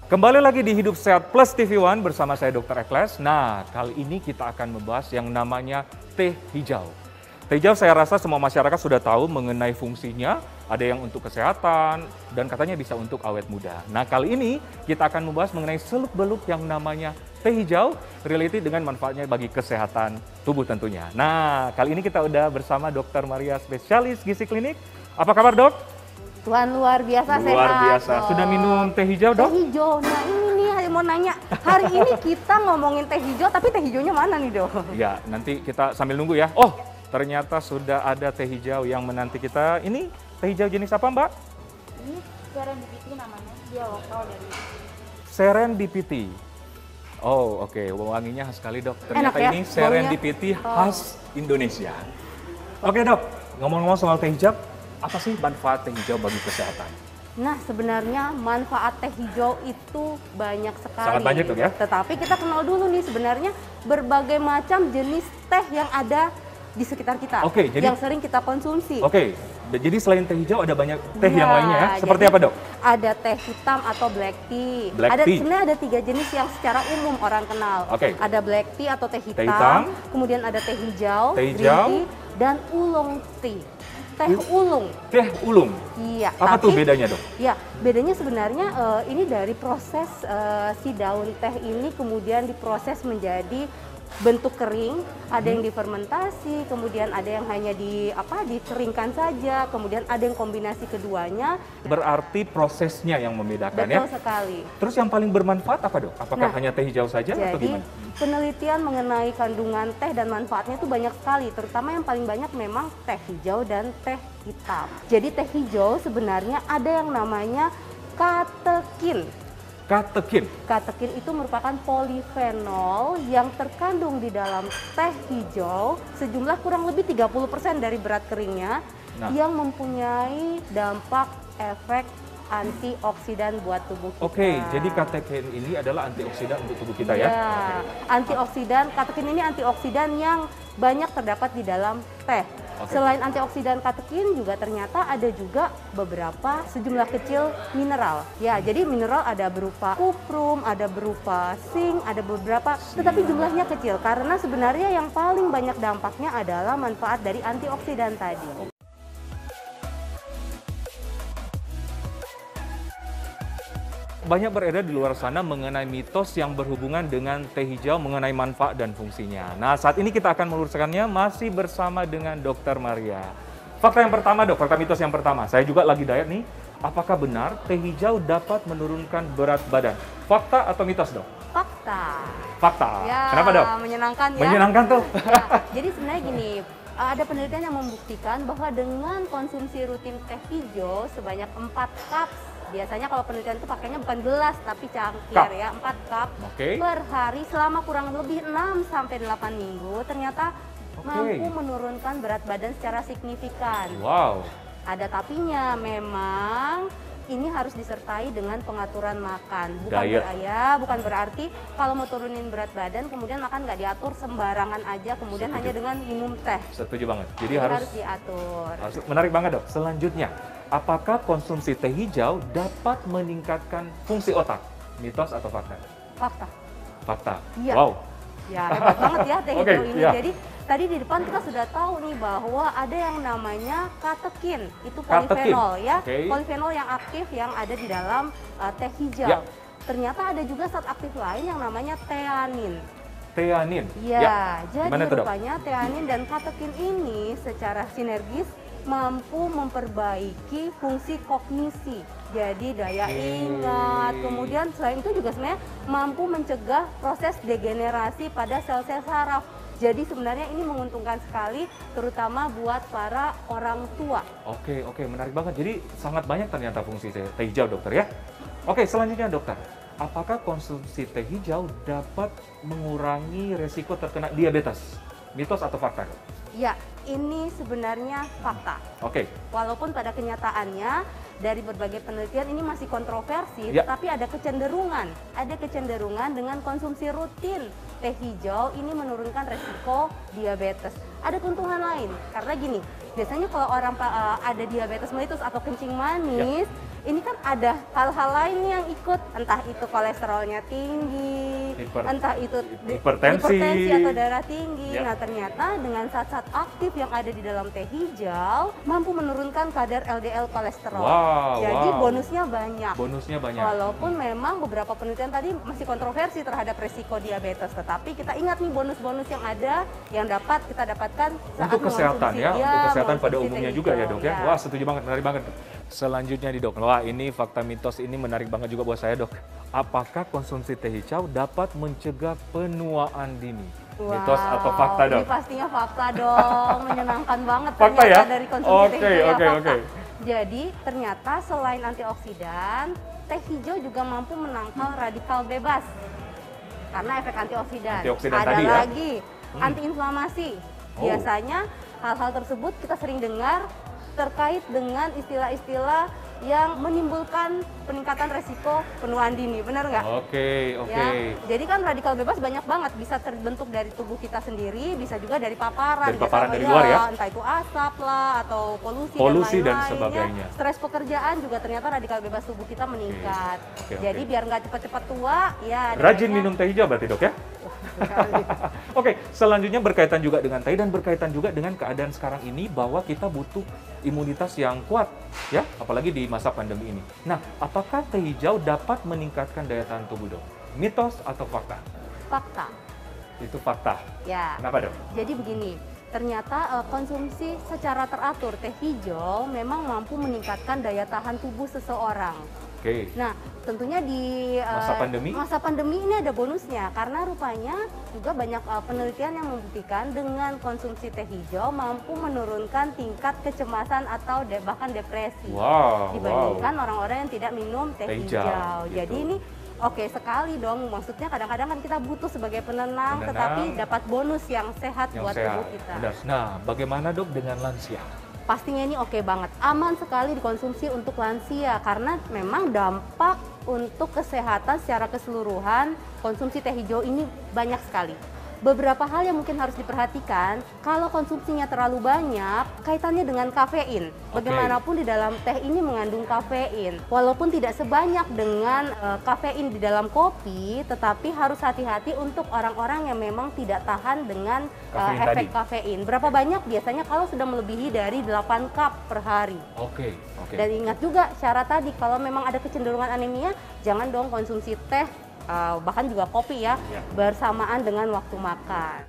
Kembali lagi di Hidup Sehat Plus TV One bersama saya Dr. Ekles. Nah, kali ini kita akan membahas yang namanya teh hijau. Teh hijau saya rasa semua masyarakat sudah tahu mengenai fungsinya. Ada yang untuk kesehatan dan katanya bisa untuk awet muda. Nah, kali ini kita akan membahas mengenai seluk-beluk yang namanya teh hijau related dengan manfaatnya bagi kesehatan tubuh tentunya. Nah, kali ini kita udah bersama Dr. Maria, spesialis gizi klinik. Apa kabar, Dok? Tuhan luar biasa sehat. Luar biasa. Sudah minum teh hijau, Dok? Teh hijau. Nah, ini nih mau nanya. Hari ini kita ngomongin teh hijau, tapi teh hijaunya mana nih, Dok? Ya, nanti kita sambil nunggu ya. Oh, ternyata sudah ada teh hijau yang menanti kita. Ini teh hijau jenis apa, Mbak? Ini serendipity namanya, dia lokal dari Serendipity. Oh, oke. Wanginya khas sekali, Dok. Ternyata Enak ya, ini serendipity khas Indonesia. Oke, Dok. Ngomong-ngomong soal teh hijau, apa sih manfaat teh hijau bagi kesehatan? Nah, sebenarnya manfaat teh hijau itu banyak sekali. Sangat banyak, Dok, ya? Tetapi kita kenal dulu nih sebenarnya berbagai macam jenis teh yang ada di sekitar kita. Oke, jadi- yang sering kita konsumsi. Oke, jadi selain teh hijau ada banyak teh yang Ya, lainnya ya? Seperti jadi apa, Dok? Ada teh hitam atau black tea. Black tea. Sebenarnya ada 3 jenis yang secara umum orang kenal. Oke. Ada black tea atau teh hitam, hitam. kemudian ada teh hijau, Teh green hijau. tea, dan oolong tea. Teh ulung. Teh ulung. Iya. Apa tuh bedanya, Dok? Ya, bedanya sebenarnya ini dari proses si daun teh ini kemudian diproses menjadi bentuk kering, ada yang difermentasi, kemudian ada yang hanya dikeringkan saja, kemudian ada yang kombinasi keduanya. Berarti prosesnya yang membedakan ya? Betul sekali. Terus yang paling bermanfaat apa, Dok? Apakah Nah, hanya teh hijau saja atau Jadi gimana? penelitian mengenai kandungan teh dan manfaatnya itu banyak sekali, terutama yang paling banyak memang teh hijau dan teh hitam. Jadi teh hijau sebenarnya ada yang namanya katekin. Katekin. Katekin itu merupakan polifenol yang terkandung di dalam teh hijau sejumlah kurang lebih 30% dari berat keringnya, Nah. yang mempunyai dampak efek antioksidan buat tubuh kita. Oke, jadi katekin ini adalah antioksidan untuk tubuh kita ya? Ya, antioksidan, katekin ini antioksidan yang banyak terdapat di dalam teh. Oke. Selain antioksidan katekin juga ternyata ada juga beberapa sejumlah kecil mineral. Ya, jadi mineral ada berupa kuprum, ada berupa zinc, ada beberapa, tetapi jumlahnya kecil karena sebenarnya yang paling banyak dampaknya adalah manfaat dari antioksidan tadi. Banyak beredar di luar sana mengenai mitos yang berhubungan dengan teh hijau mengenai manfaat dan fungsinya. Nah, saat ini kita akan meluruskannya masih bersama dengan Dr. Maria. Fakta yang pertama, Dok, fakta mitos yang pertama. Saya juga lagi diet nih. Apakah benar teh hijau dapat menurunkan berat badan? Fakta atau mitos, Dok? Fakta. Fakta. Ya, Kenapa, Dok? menyenangkan ya. Menyenangkan tuh. Ya, jadi sebenarnya gini, ada penelitian yang membuktikan bahwa dengan konsumsi rutin teh hijau sebanyak 4 cup, biasanya kalau penelitian itu pakainya bukan gelas tapi cangkir Cup. ya, 4 cup Oke. per hari selama kurang lebih 6-8 minggu, ternyata Oke. mampu menurunkan berat badan secara signifikan. Wow. Ada tapinya, memang ini harus disertai dengan pengaturan makan. Diet. Bukan berarti kalau mau turunin berat badan kemudian makan nggak diatur sembarangan aja, kemudian Setuju. hanya dengan minum teh. Setuju banget. Jadi Ini harus diatur. menarik banget, Dok. Selanjutnya, apakah konsumsi teh hijau dapat meningkatkan fungsi otak? Mitos atau fakta? Fakta. Fakta. Iya. Wow. Ya, hebat banget ya teh Oke, hijau ini. iya. Jadi tadi di depan kita sudah tahu nih bahwa ada yang namanya katekin. Itu Katekin, polifenol ya. oke. Polifenol yang aktif yang ada di dalam teh hijau. Ya. Ternyata ada juga zat aktif lain yang namanya theanin. Theanin. Ya, jadi Gimana tuh, Dok? rupanya theanin dan katekin ini secara sinergis mampu memperbaiki fungsi kognisi. Jadi daya ingat, kemudian selain itu juga sebenarnya mampu mencegah proses degenerasi pada sel-sel saraf. Jadi sebenarnya ini menguntungkan sekali, terutama buat para orang tua. Oke, menarik banget. Jadi sangat banyak ternyata fungsi teh hijau, Dokter ya. Oke, selanjutnya, Dokter. Apakah konsumsi teh hijau dapat mengurangi resiko terkena diabetes? Mitos atau fakta, Dok? Ya, ini sebenarnya fakta. Oke. Walaupun pada kenyataannya dari berbagai penelitian ini masih kontroversi, Ya. tetapi ada kecenderungan dengan konsumsi rutin teh hijau ini menurunkan resiko diabetes. ada keuntungan lain. Karena gini, biasanya kalau orang ada diabetes mellitus atau kencing manis, ini kan ada hal-hal lain yang ikut, entah itu kolesterolnya tinggi, entah itu hipertensi atau darah tinggi. Nah, ternyata dengan zat-zat aktif yang ada di dalam teh hijau mampu menurunkan kadar LDL kolesterol. Jadi bonusnya banyak. Walaupun memang beberapa penelitian tadi masih kontroversi terhadap resiko diabetes, tetapi kita ingat nih bonus-bonus yang ada yang dapat kita dapatkan saat untuk kesehatan ya, untuk kesehatan pada umumnya juga ya dok ya. Wah, setuju banget, menarik banget. Selanjutnya nih dok, wah ini fakta mitos ini menarik banget juga buat saya dok. Apakah konsumsi teh hijau dapat mencegah penuaan dini? Mitos atau fakta dok? Ini pastinya fakta dong, menyenangkan banget fakta ternyata ya? dari konsumsi teh hijau fakta. Oke. Jadi ternyata selain antioksidan, teh hijau juga mampu menangkal radikal bebas karena efek antioksidan. Ada tadi lagi antiinflamasi. Biasanya hal-hal tersebut kita sering dengar terkait dengan istilah-istilah yang menimbulkan peningkatan resiko penuaan dini, benar nggak? Oke. Ya, jadi kan radikal bebas banyak banget, bisa terbentuk dari tubuh kita sendiri, bisa juga dari paparan. Dari paparan dari luar ya? Entah itu asap lah, atau polusi dan lain-lainnya. sebagainya. Stres pekerjaan juga ternyata radikal bebas tubuh kita meningkat. Jadi biar nggak cepat-cepat tua, ya. Rajin minum teh hijau berarti dok ya? Oke, selanjutnya berkaitan juga dengan teh dan berkaitan juga dengan keadaan sekarang ini bahwa kita butuh imunitas yang kuat ya, apalagi di masa pandemi ini. Nah, apakah teh hijau dapat meningkatkan daya tahan tubuh dok? Mitos atau fakta? Fakta. Itu fakta. Ya. Kenapa dok? Jadi begini, ternyata konsumsi secara teratur teh hijau memang mampu meningkatkan daya tahan tubuh seseorang. Oke. Nah, tentunya di masa pandemi ini ada bonusnya karena rupanya juga banyak penelitian yang membuktikan dengan konsumsi teh hijau mampu menurunkan tingkat kecemasan atau bahkan depresi dibandingkan orang-orang yang tidak minum teh hijau. Gitu. Jadi ini oke sekali dong. Maksudnya kadang-kadang kan kita butuh sebagai penenang, tetapi dapat bonus yang sehat buat tubuh kita. Benar. Nah, bagaimana dok dengan lansia? Pastinya ini oke banget, aman sekali dikonsumsi untuk lansia karena memang dampak untuk kesehatan secara keseluruhan konsumsi teh hijau ini banyak sekali. Beberapa hal yang mungkin harus diperhatikan, kalau konsumsinya terlalu banyak, kaitannya dengan kafein. Bagaimanapun di dalam teh ini mengandung kafein. Walaupun tidak sebanyak dengan kafein di dalam kopi, tetapi harus hati-hati untuk orang-orang yang memang tidak tahan dengan efek kafein. Berapa banyak? Biasanya kalau sudah melebihi dari 8 cup per hari. Oke. Dan ingat juga syarat tadi, kalau memang ada kecenderungan anemia, jangan dong konsumsi teh, bahkan juga kopi ya, bersamaan dengan waktu makan.